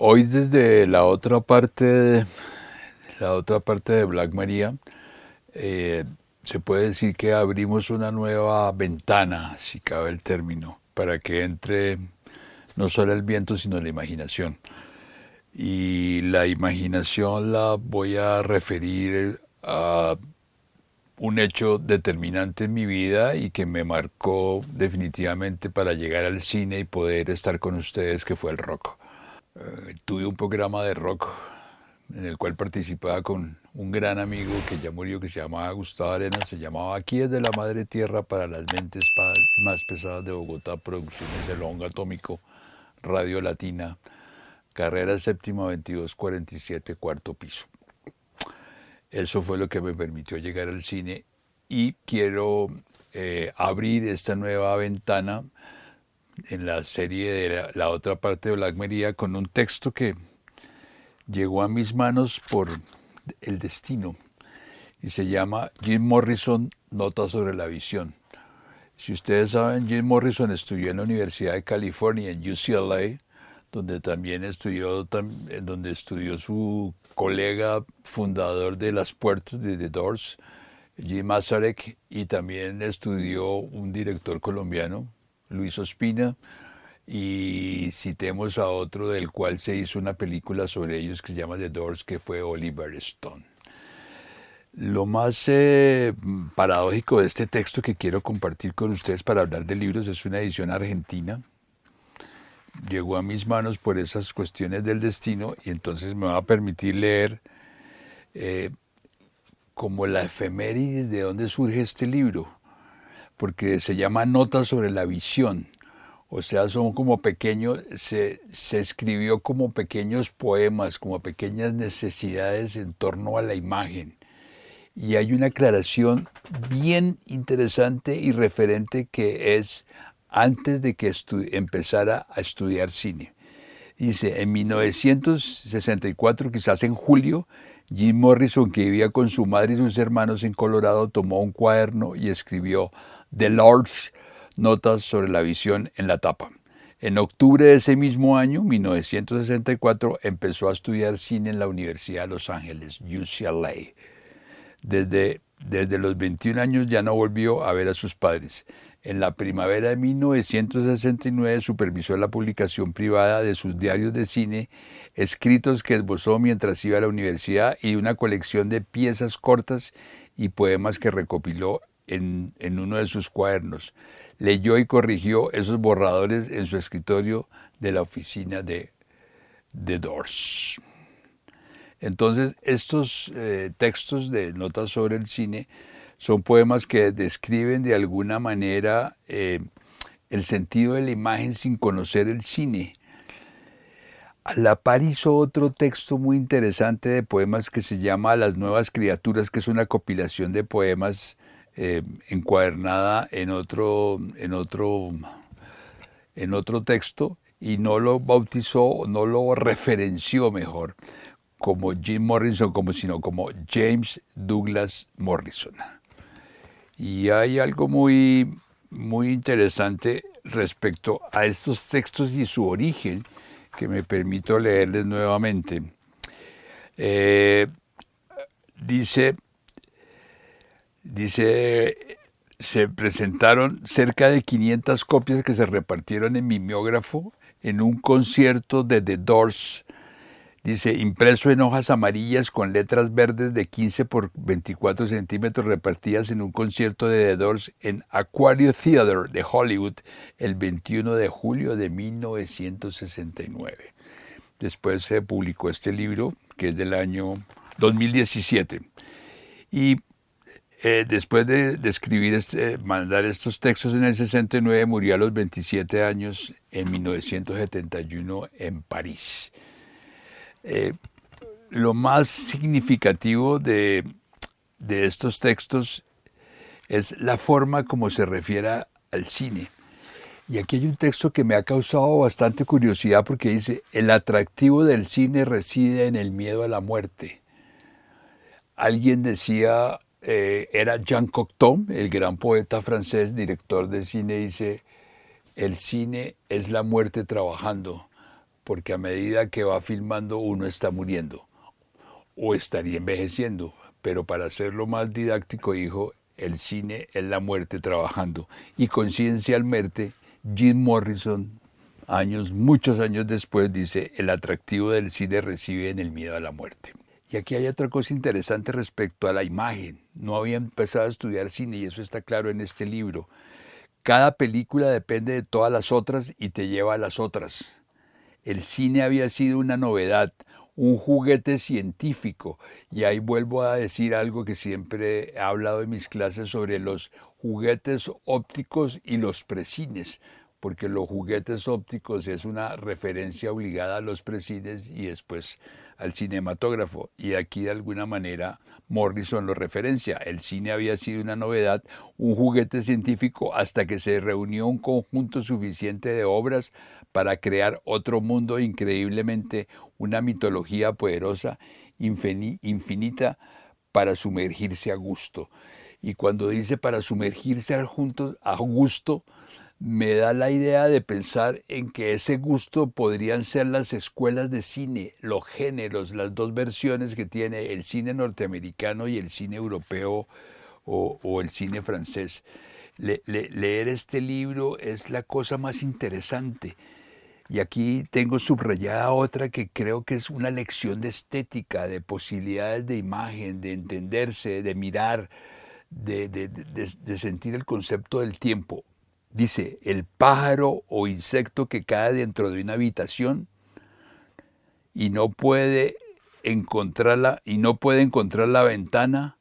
Hoy desde la otra parte de Black Maria, eh, se puede decir que abrimos una nueva ventana, si cabe el término, para que entre no solo el viento, sino la imaginación. Y la imaginación la voy a referir a un hecho determinante en mi vida y que me marcó definitivamente para llegar al cine y poder estar con ustedes, que fue el rock. Tuve un programa de rock en el cual participaba con un gran amigo que ya murió, que se llamaba Gustavo Arenas. Se llamaba Aquí es de la Madre Tierra para las mentes más pesadas de Bogotá, Producciones El Hongo Atómico, Radio Latina, carrera séptima 2247, cuarto piso. Eso fue lo que me permitió llegar al cine y quiero abrir esta nueva ventana en la serie de la otra parte de Black Maria con un texto que llegó a mis manos por el destino y se llama Jim Morrison, Notas sobre la visión. Si ustedes saben, Jim Morrison estudió en la Universidad de California, en UCLA, donde también donde estudió su colega fundador de Las Puertas de The Doors, Jim Mazarek, y también estudió un director colombiano, Luis Ospina, y citemos a otro del cual se hizo una película sobre ellos que se llama The Doors, que fue Oliver Stone. Lo más paradójico de este texto que quiero compartir con ustedes para hablar de libros es una edición argentina. Llegó a mis manos por esas cuestiones del destino y entonces me va a permitir leer eh, como la efeméride de dónde surge este libro, porque se llama Notas sobre la visión. O sea, son como pequeños, se escribió como pequeños poemas, como pequeñas necesidades en torno a la imagen. Y hay una aclaración bien interesante y referente que es antes de que empezara a estudiar cine. Dice, en 1964, quizás en julio, Jim Morrison, que vivía con su madre y sus hermanos en Colorado, tomó un cuaderno y escribió The Lord's Notas sobre la visión en la tapa. En octubre de ese mismo año, 1964, empezó a estudiar cine en la Universidad de Los Ángeles, UCLA. Desde los 21 años ya no volvió a ver a sus padres. En la primavera de 1969 supervisó la publicación privada de sus diarios de cine, escritos que esbozó mientras iba a la universidad, y una colección de piezas cortas y poemas que recopiló en uno de sus cuadernos. Leyó y corrigió esos borradores en su escritorio de la oficina de The Doors. Entonces, estos textos de notas sobre el cine son poemas que describen de alguna manera el sentido de la imagen sin conocer el cine. A la par hizo otro texto muy interesante de poemas que se llama Las Nuevas Criaturas, que es una compilación de poemas encuadernada en otro texto, y no lo bautizó, no lo referenció mejor como Jim Morrison, sino como James Douglas Morrison. Y hay algo muy, muy interesante respecto a estos textos y su origen que me permito leerles nuevamente. Eh, dice, dice, se presentaron cerca de 500 copias que se repartieron en mimeógrafo en un concierto de The Doors. Dice, impreso en hojas amarillas con letras verdes de 15 por 24 centímetros, repartidas en un concierto de The Doors en Aquario Theater de Hollywood el 21 de julio de 1969. Después se publicó este libro, que es del año 2017. Y después de escribir, mandar estos textos en el 69, murió a los 27 años en 1971 en París. Eh, lo más significativo de estos textos es la forma como se refiere al cine. Y aquí hay un texto que me ha causado bastante curiosidad porque dice, el atractivo del cine reside en el miedo a la muerte. Alguien decía, era Jean Cocteau, el gran poeta francés, director de cine, dice, el cine es la muerte trabajando, porque a medida que va filmando uno está muriendo o estaría envejeciendo. Pero para hacerlo más didáctico dijo, el cine es la muerte trabajando. Y conciencialmente, Jim Morrison, muchos años después, dice, el atractivo del cine reside en el miedo a la muerte. Y aquí hay otra cosa interesante respecto a la imagen. No había empezado a estudiar cine y eso está claro en este libro. Cada película depende de todas las otras y te lleva a las otras. El cine había sido una novedad, un juguete científico. Y ahí vuelvo a decir algo que siempre he hablado en mis clases sobre los juguetes ópticos y los precines, porque los juguetes ópticos es una referencia obligada a los precines y después al cinematógrafo. Y aquí de alguna manera Morrison lo referencia. El cine había sido una novedad, un juguete científico, hasta que se reunió un conjunto suficiente de obras para crear otro mundo increíblemente, una mitología poderosa, infinita, para sumergirse a gusto. Y cuando dice para sumergirse a gusto, me da la idea de pensar en que ese gusto podrían ser las escuelas de cine, los géneros, las dos versiones que tiene el cine norteamericano y el cine europeo o el cine francés. Leer este libro es la cosa más interesante. Y aquí tengo subrayada otra que creo que es una lección de estética, de posibilidades de imagen, de entenderse, de mirar, de sentir el concepto del tiempo. Dice, el pájaro o insecto que cae dentro de una habitación y no puede encontrar la ventana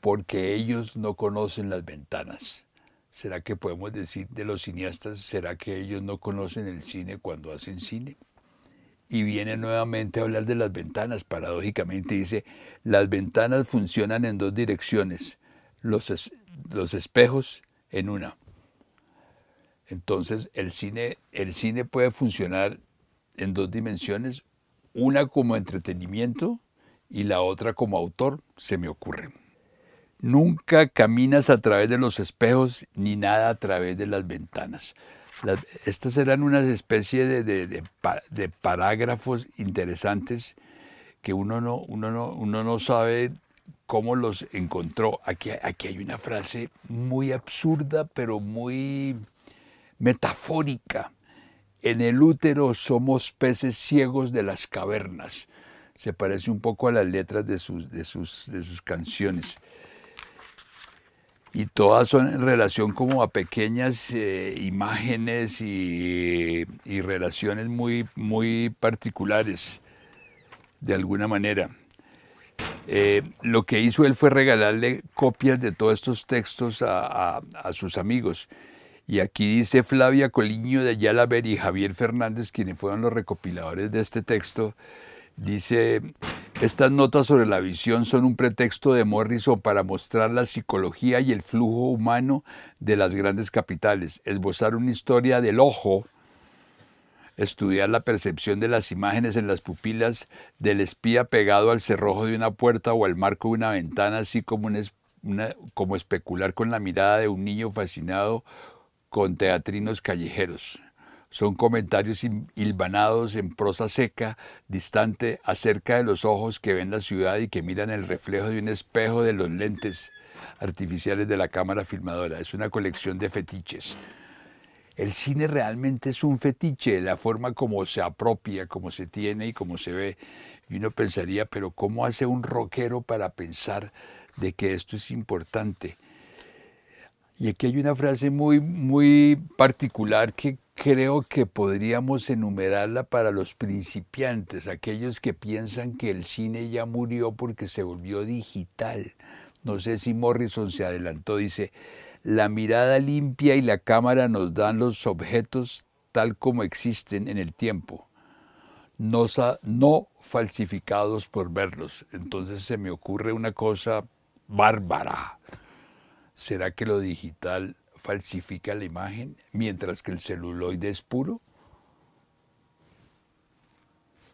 porque ellos no conocen las ventanas. ¿Será que podemos decir de los cineastas, será que ellos no conocen el cine cuando hacen cine? Y viene nuevamente a hablar de las ventanas, paradójicamente dice, las ventanas funcionan en dos direcciones, los espejos en una. Entonces el cine puede funcionar en dos dimensiones, una como entretenimiento y la otra como autor, se me ocurre. Nunca caminas a través de los espejos ni nada a través de las ventanas. Estas eran unas especies de parágrafos interesantes que uno no sabe cómo los encontró. Aquí hay una frase muy absurda, pero muy metafórica. En el útero somos peces ciegos de las cavernas. Se parece un poco a las letras de sus canciones. Y todas son en relación como a pequeñas imágenes y relaciones muy particulares, de alguna manera. Lo que hizo él fue regalarle copias de todos estos textos a sus amigos. Y aquí dice Flavia Coliño de Ayala Ver y Javier Fernández, quienes fueron los recopiladores de este texto, dice, estas notas sobre la visión son un pretexto de Morrison para mostrar la psicología y el flujo humano de las grandes capitales, esbozar una historia del ojo, estudiar la percepción de las imágenes en las pupilas del espía pegado al cerrojo de una puerta o al marco de una ventana, así como, como especular con la mirada de un niño fascinado con teatrinos callejeros. Son comentarios hilvanados en prosa seca, distante, acerca de los ojos que ven la ciudad y que miran el reflejo de un espejo de los lentes artificiales de la cámara filmadora. Es una colección de fetiches. El cine realmente es un fetiche, la forma como se apropia, como se tiene y como se ve. Y uno pensaría, pero ¿cómo hace un rockero para pensar de que esto es importante? Y aquí hay una frase muy particular que creo que podríamos enumerarla para los principiantes, aquellos que piensan que el cine ya murió porque se volvió digital. No sé si Morrison se adelantó, dice, la mirada limpia y la cámara nos dan los objetos tal como existen en el tiempo, no falsificados por verlos. Entonces se me ocurre una cosa bárbara. ¿Será que lo digital falsifica la imagen mientras que el celuloide es puro?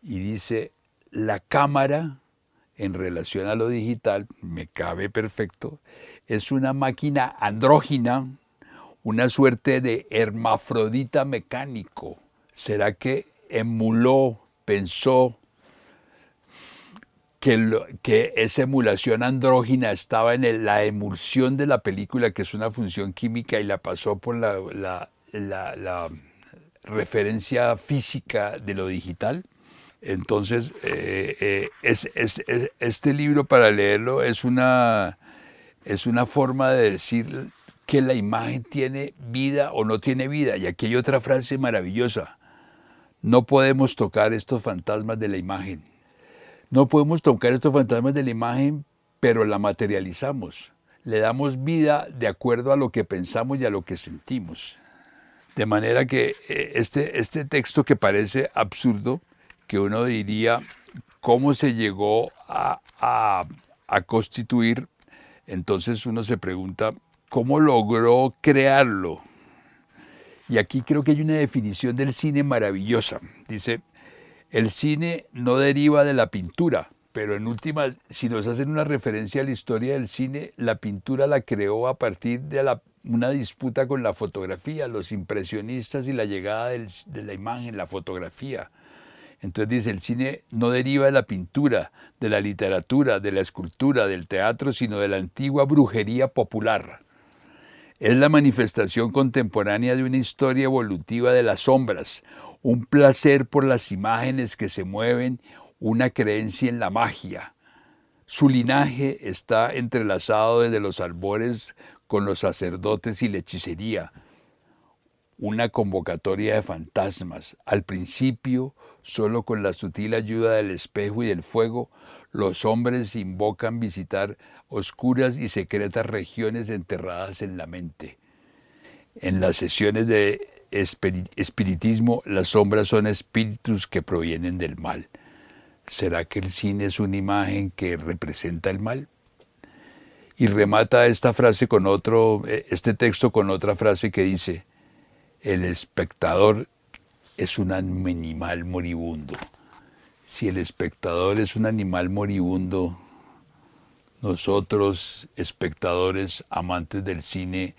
Y dice, la cámara, en relación a lo digital, me cabe perfecto, es una máquina andrógina, una suerte de hermafrodita mecánico. ¿Será que emuló, pensó que esa emulación andrógina estaba en la emulsión de la película, que es una función química, y la pasó por la referencia física de lo digital. Entonces, este libro para leerlo es una forma de decir que la imagen tiene vida o no tiene vida. Y aquí hay otra frase maravillosa. No podemos tocar estos fantasmas de la imagen. No podemos tocar estos fantasmas de la imagen, pero la materializamos. Le damos vida de acuerdo a lo que pensamos y a lo que sentimos. De manera que este texto que parece absurdo, que uno diría cómo se llegó a constituir, entonces uno se pregunta cómo logró crearlo. Y aquí creo que hay una definición del cine maravillosa. Dice, el cine no deriva de la pintura, pero en últimas, si nos hacen una referencia a la historia del cine, la pintura la creó a partir de una disputa con la fotografía, los impresionistas y la llegada de la imagen, la fotografía. Entonces dice, el cine no deriva de la pintura, de la literatura, de la escultura, del teatro, sino de la antigua brujería popular. Es la manifestación contemporánea de una historia evolutiva de las sombras, un placer por las imágenes que se mueven, una creencia en la magia. Su linaje está entrelazado desde los albores con los sacerdotes y la hechicería, una convocatoria de fantasmas. Al principio, solo con la sutil ayuda del espejo y del fuego, los hombres invocan visitar oscuras y secretas regiones enterradas en la mente. En las sesiones de espiritismo, las sombras son espíritus que provienen del mal. ¿Será que el cine es una imagen que representa el mal? Y remata este texto con otra frase que dice, el espectador es un animal moribundo. Si el espectador es un animal moribundo, nosotros, espectadores, amantes del cine,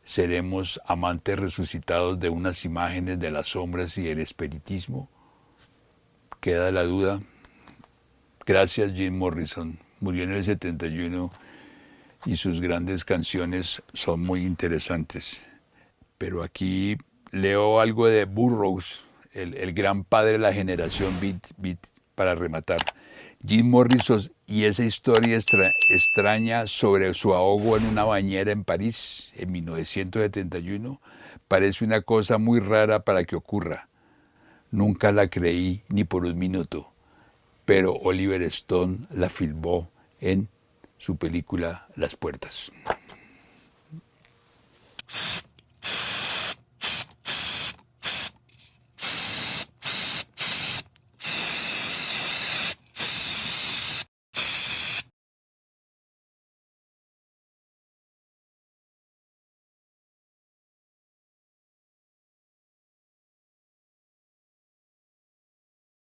seremos amantes resucitados de unas imágenes de las sombras y el espiritismo. Queda la duda. Gracias, Jim Morrison. Murió en el 71 y sus grandes canciones son muy interesantes. Pero aquí leo algo de Burroughs, el gran padre de la generación beat para rematar. Jim Morrison y esa historia extraña sobre su ahogo en una bañera en París en 1971 parece una cosa muy rara para que ocurra. Nunca la creí ni por un minuto, pero Oliver Stone la filmó en su película Las Puertas.